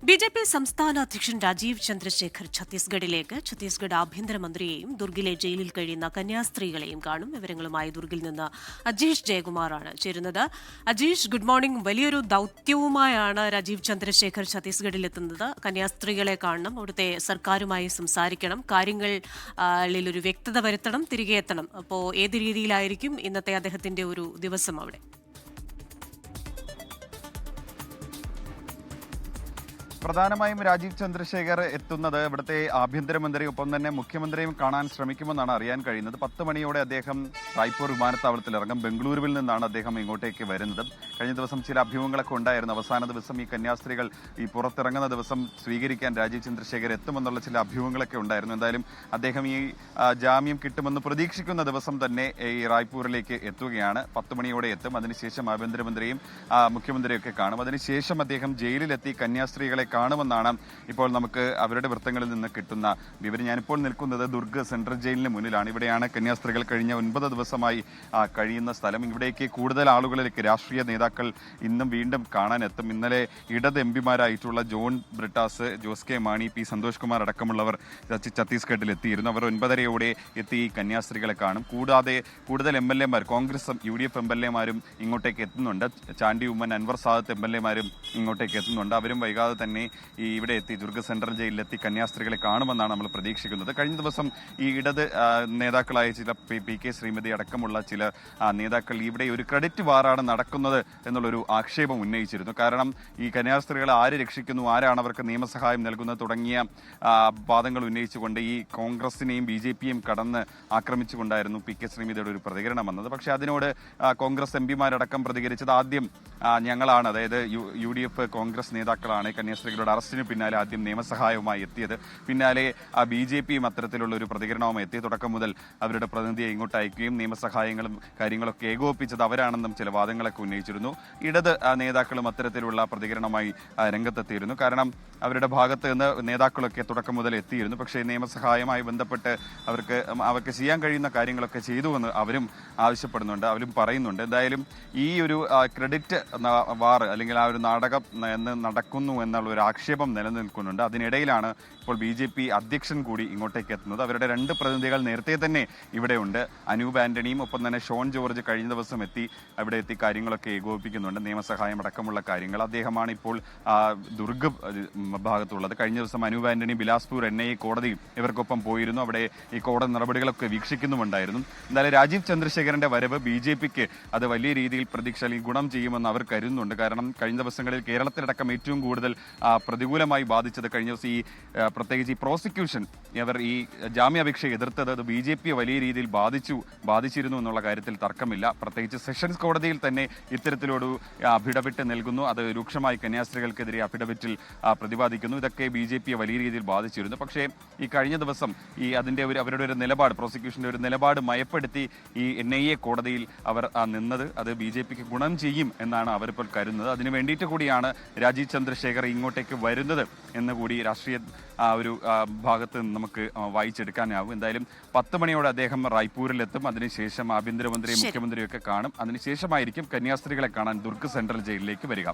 BJP സംസ്ഥാന അധ്യക്ഷൻ രാജീവ് ചന്ദ്രശേഖർ ഛത്തീസ്ഗഡ് ആഭ്യന്തരമന്ത്രിയെയും ദുർഗിലെ ജയിലിൽ കഴിയുന്ന കന്യാസ്ത്രീകളെയും കാണും. വിവരങ്ങളുമായി ദുർഗിൽ നിന്ന് അജീഷ് ജയകുമാറാണ് ചേരുന്നത്. Ajeesh, good morning. വലിയൊരു ദൌത്യവുമായാണ് രാജീവ് ചന്ദ്രശേഖർ ഛത്തീസ്ഗഡിലെത്തുന്നത്. കന്യാസ്ത്രീകളെ കാണണം, അവിടുത്തെ സർക്കാരുമായി സംസാരിക്കണം, കാര്യങ്ങളിൽ ഒരു വ്യക്തത വരുത്തണം, തിരികെ എത്തണം. അപ്പോൾ ഏത് രീതിയിലായിരിക്കും ഇന്നത്തെ അദ്ദേഹത്തിന്റെ ഒരു ദിവസം അവിടെ? പ്രധാനമായും രാജീവ് ചന്ദ്രശേഖർ എത്തുന്നത് ഇവിടുത്തെ ആഭ്യന്തരമന്ത്രിയും ഒപ്പം തന്നെ മുഖ്യമന്ത്രിയും കാണാൻ ശ്രമിക്കുമെന്നാണ് അറിയാൻ കഴിയുന്നത്. 10 മണിയോടെ അദ്ദേഹം റായ്പൂർ വിമാനത്താവളത്തിൽ ഇറങ്ങും. ബംഗളൂരുവിൽ നിന്നാണ് അദ്ദേഹം ഇങ്ങോട്ടേക്ക് വരുന്നത്. കഴിഞ്ഞ ദിവസം ചില അഭ്യൂഹങ്ങളൊക്കെ ഉണ്ടായിരുന്നു. അവസാന ദിവസം ഈ കന്യാസ്ത്രീകൾ ഈ പുറത്തിറങ്ങുന്ന ദിവസം സ്വീകരിക്കാൻ രാജീവ് ചന്ദ്രശേഖർ എത്തുമെന്നുള്ള ചില അഭ്യൂഹങ്ങളൊക്കെ ഉണ്ടായിരുന്നു. എന്തായാലും അദ്ദേഹം ഈ ജാമ്യം കിട്ടുമെന്ന് പ്രതീക്ഷിക്കുന്ന ദിവസം തന്നെ ഈ റായ്പൂരിലേക്ക് എത്തുകയാണ്. 10 മണിയോടെ എത്തും. അതിനുശേഷം ആഭ്യന്തരമന്ത്രിയും മുഖ്യമന്ത്രിയൊക്കെ കാണും. അതിനുശേഷം അദ്ദേഹം ജയിലിലെത്തി കന്യാസ്ത്രീകളെ കാണുമെന്നാണ് ഇപ്പോൾ നമുക്ക് അവരുടെ വൃത്തങ്ങളിൽ നിന്ന് കിട്ടുന്ന വിവരം. ഞാനിപ്പോൾ നിൽക്കുന്നത് ദുർഗ് സെൻട്രൽ ജയിലിന് മുന്നിലാണ്. ഇവിടെയാണ് കന്യാസ്ത്രീകൾ കഴിഞ്ഞ 9 ദിവസമായി കഴിയുന്ന സ്ഥലം. ഇവിടേക്ക് കൂടുതൽ ആളുകളിലേക്ക് രാഷ്ട്രീയ നേതാക്കൾ ഇന്നും വീണ്ടും കാണാനെത്തും. ഇന്നലെ ഇടത് എംപിമാരായിട്ടുള്ള ജോൺ ബ്രിട്ടാസ്, ജോസ് കെ മാണി, പി സന്തോഷ് കുമാർ അടക്കമുള്ളവർ ഛത്തീസ്ഗഡിൽ എത്തിയിരുന്നു. അവർ 9:30 എത്തി ഈ കന്യാസ്ത്രീകളെ കാണും. കൂടാതെ കൂടുതൽ MLA Mar, Congress UDF MLA മാരും ഇങ്ങോട്ടേക്ക് എത്തുന്നുണ്ട്. ചാണ്ടി ഉമ്മൻ, അൻവർ സാദത്ത് MLA മാരും ഇങ്ങോട്ടേക്ക് എത്തുന്നുണ്ട്. അവരും വൈകാതെ തന്നെ ഇവിടെ എത്തി ദുർഗ് സെൻട്രൽ ജയിലിലെത്തി കന്യാസ്ത്രീകളെ കാണുമെന്നാണ് നമ്മൾ പ്രതീക്ഷിക്കുന്നത്. കഴിഞ്ഞ ദിവസം ഈ ഇടത് നേതാക്കളായ ചില PK ശ്രീമതി അടക്കമുള്ള ചില നേതാക്കൾ ഇവിടെ ഒരു ക്രെഡിറ്റ് വാറാണ് നടക്കുന്നത് എന്നുള്ളൊരു ആക്ഷേപം ഉന്നയിച്ചിരുന്നു. കാരണം ഈ കന്യാസ്ത്രീകളെ ആര് രക്ഷിക്കുന്നു, ആരാണ് അവർക്ക് നിയമസഹായം നൽകുന്നത് തുടങ്ങിയ വാദങ്ങൾ ഉന്നയിച്ചുകൊണ്ട് ഈ കോൺഗ്രസിനെയും BJP-യും കടന്ന് ആക്രമിച്ചുകൊണ്ടായിരുന്നു PK ശ്രീമതിയുടെ ഒരു പ്രതികരണം വന്നത്. പക്ഷേ അതിനോട് കോൺഗ്രസ് MPമാരടക്കം പ്രതികരിച്ചത് ആദ്യം ഞങ്ങളാണ്, അതായത് UDF കോൺഗ്രസ് നേതാക്കളാണ് കന്യാസ്ത്രീകളുടെ അറസ്റ്റിന് പിന്നാലെ ആദ്യം നിയമസഹായവുമായി എത്തിയത്. പിന്നാലെ BJP-യും അത്തരത്തിലുള്ള ഒരു പ്രതികരണവുമായി എത്തി. തുടക്കം മുതൽ അവരുടെ പ്രതിനിധിയെ ഇങ്ങോട്ട് അയക്കുകയും നിയമസഹായങ്ങളും കാര്യങ്ങളൊക്കെ ഏകോപിപ്പിച്ചത് അവരാണെന്നും ചില വാദങ്ങളൊക്കെ ഉന്നയിച്ചിരുന്നു. ഇടത് നേതാക്കളും അത്തരത്തിലുള്ള പ്രതികരണമായി രംഗത്തെത്തിയിരുന്നു. കാരണം അവരുടെ ഭാഗത്ത് നിന്ന് നേതാക്കളൊക്കെ തുടക്കം മുതൽ എത്തിയിരുന്നു. പക്ഷേ നിയമസഹായവുമായി ബന്ധപ്പെട്ട് അവർക്ക് ചെയ്യാൻ കഴിയുന്ന കാര്യങ്ങളൊക്കെ ചെയ്തുവെന്ന് അവരും ആവശ്യപ്പെടുന്നുണ്ട്, അവരും പറയുന്നുണ്ട്. എന്തായാലും ഈ ഒരു ക്രെഡിറ്റ് വാർ അല്ലെങ്കിൽ ആ ഒരു നാടകം നടക്കുന്നു എന്നുള്ള ഒരു ആക്ഷേപം നിലനിൽക്കുന്നുണ്ട്. അതിനിടയിലാണ് ഇപ്പോൾ BJP അധ്യക്ഷൻ കൂടി ഇങ്ങോട്ടേക്ക് എത്തുന്നത്. അവരുടെ 2 പ്രതിനിധികൾ നേരത്തെ തന്നെ ഇവിടെയുണ്ട്. അനൂപ് ആന്റണിയും ഒപ്പം തന്നെ ഷോൺ ജോർജ് കഴിഞ്ഞ ദിവസം അവിടെ എത്തി കാര്യങ്ങളൊക്കെ ഏകോപിപ്പിക്കുന്നുണ്ട്, നിയമസഹായം അടക്കമുള്ള കാര്യങ്ങൾ. അദ്ദേഹമാണ് ഇപ്പോൾ ദുർഗ് ഭാഗത്തുള്ളത്. കഴിഞ്ഞ ദിവസം അനൂപ് ആന്റണി ബിലാസ്പൂർ NIA കോടതിയിൽ ഇവർക്കൊപ്പം പോയിരുന്നു. അവിടെ ഈ കോടതി നടപടികളൊക്കെ വീക്ഷിക്കുന്നുമുണ്ടായിരുന്നു. എന്തായാലും രാജീവ് ചന്ദ്രശേഖരന്റെ വരവ് BJP-ക്ക് അത് വലിയ രീതിയിൽ പ്രതീക്ഷ അല്ലെങ്കിൽ ഗുണം ചെയ്യുമെന്ന് അവർ കരുതുന്നുണ്ട്. കാരണം കഴിഞ്ഞ ദിവസങ്ങളിൽ കേരളത്തിലടക്കം ഏറ്റവും കൂടുതൽ പ്രതികൂലമായി ബാധിച്ചത് കഴിഞ്ഞ ദിവസം പ്രത്യേകിച്ച് ഈ പ്രോസിക്യൂഷൻ അവർ ഈ ജാമ്യാപേക്ഷ എതിർത്തത് അത് BJP-യെ വലിയ രീതിയിൽ ബാധിച്ചിരുന്നു എന്നുള്ള കാര്യത്തിൽ തർക്കമില്ല. പ്രത്യേകിച്ച് സെഷൻസ് കോടതിയിൽ തന്നെ ഇത്തരത്തിലൊരു അഫിഡവിറ്റ് നൽകുന്നു. അത് രൂക്ഷമായി കന്യാസ്ത്രീകൾക്കെതിരെ അഫിഡവിറ്റിൽ പ്രതിപാദിക്കുന്നു. ഇതൊക്കെ BJP-യെ വലിയ രീതിയിൽ ബാധിച്ചിരുന്നു. പക്ഷേ ഈ കഴിഞ്ഞ ദിവസം അവരുടെ ഒരു നിലപാട്, പ്രോസിക്യൂഷന്റെ ഒരു നിലപാട് മയപ്പെടുത്തി ഈ NIA കോടതിയിൽ അവർ നിന്നത് അത് BJP-ക്ക് ഗുണം ചെയ്യും എന്നാണ് അവരിപ്പോൾ കരുതുന്നത്. അതിനു വേണ്ടിയിട്ട് കൂടിയാണ് രാജീവ് ചന്ദ്രശേഖർ ഇങ്ങോട്ടേക്ക് വരുന്നത് എന്ന് കൂടി രാഷ്ട്രീയ ഒരു ഭാഗത്ത് നിന്ന് നമുക്ക് വായിച്ചെടുക്കാനാവും. എന്തായാലും 10 മണിയോടെ അദ്ദേഹം റായ്പൂരിലെത്തും. അതിനുശേഷം ആഭ്യന്തരമന്ത്രിയും മുഖ്യമന്ത്രിയും ഒക്കെ കാണും. അതിനുശേഷമായിരിക്കും കന്യാസ്ത്രീകളെ കാണാൻ ദുർഗ് സെൻട്രൽ ജയിലിലേക്ക് വരിക.